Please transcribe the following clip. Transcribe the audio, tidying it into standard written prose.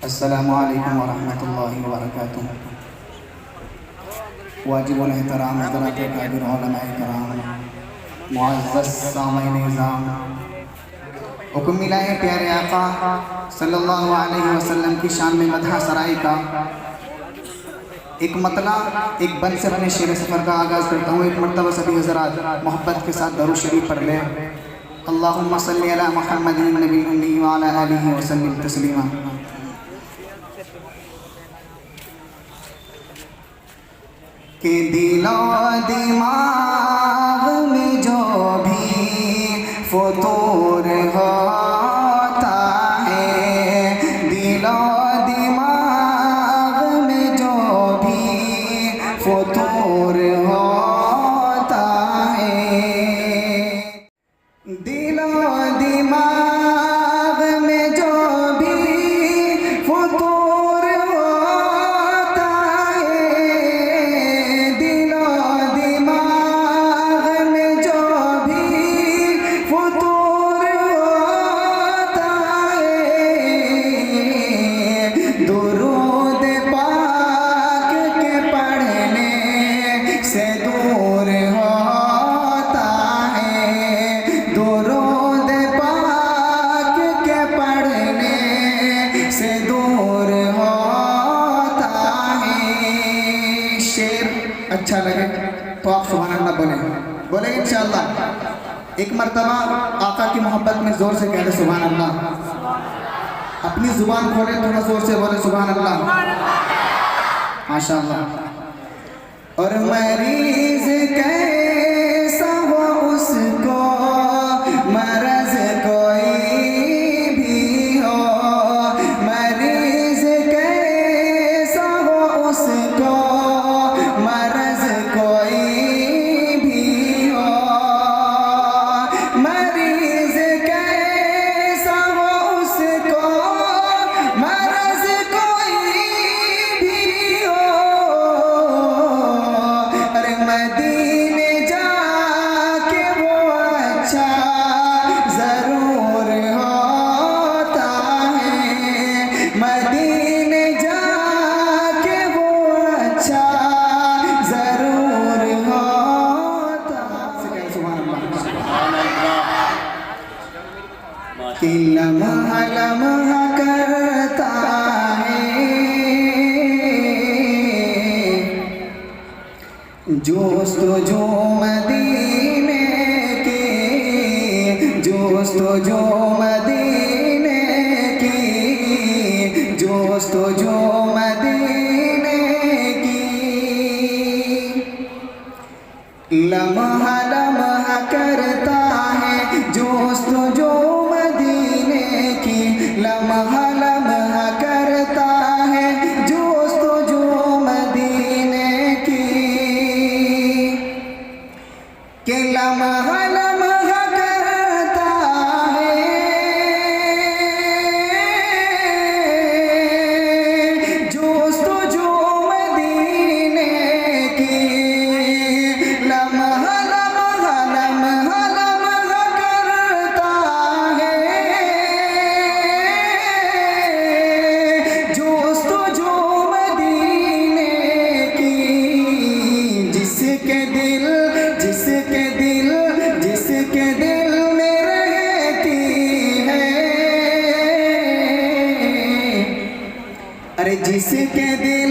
अस्सलामु अलैकुम वरहमतुल्लाहि वबरकातुह। वाजिबुल एहतराम हज़रात काबिर उलमाए किराम, मुअज़्ज़ज़ सामीन निज़ाम, हुक्म मिला है प्यारे आका सल्लल्लाहु अलैहि वसल्लम की शान में मदह सराय का एक मतला एक बंद से अपने शेर सफ़र का आगाज़ करता हूँ। एक मरतबा सभी हज़रात मोहब्बत के साथ दरूद शरीफ पढ़ लें। अल्लाहुम्मा सल्लि अला मुहम्मदिन नबिय्यिल उम्मी व अला आलिहि व सल्लिम तस्लीमा। कि दिलो दिमाग में जो भी फतूर होता है, दिलो दिमाग में जो भी फतूर होता है, दिलो दिमाग में जो भी फतूर होता है, दिलो दिमाग में जो भी फतूर होता है, दुरूद पाक के पढ़ने से दूर होता है, दुरूद पाक के पढ़ने से दूर होता है। शेर अच्छा लगे तो आप सुभान अल्लाह बोलेंगे इंशाअल्लाह। एक मरतबा आका की मोहब्बत में जोर से कह दे सुभान अल्लाह। अपनी जुबान खोले, थोड़ा जोर से बोले सुभान अल्लाह, माशाअल्लाह। और मरीज कैसा हो उसको मरज कोई भी हो, मरीज कैसा हो उसको मरज कोई भी हो, मरीज कैसा हो उसको मरज कोई भी हो। अरे मदीने जाके वो अच्छा जरूर होता है, मदीने जाके वो अच्छा जरूर होता है। सुभान अल्लाह। कि लम्हा लम्हा करता है जोस्तो मदीने की, जोस्तो मदीने की, जोस्तो मदीने की। लम्हा लम्हा करता है जोस्तो मदीने की, लम्हा लम्हा करता है जोस्तो मदीने की। कि लम्हा लम्हा करता है जोस्तो मदीने की, लम्हा लम्हा लम्हा लम्हा करता है जोस्तो मदीने की। जिसके दिल में रहती है, अरे जिसके दिल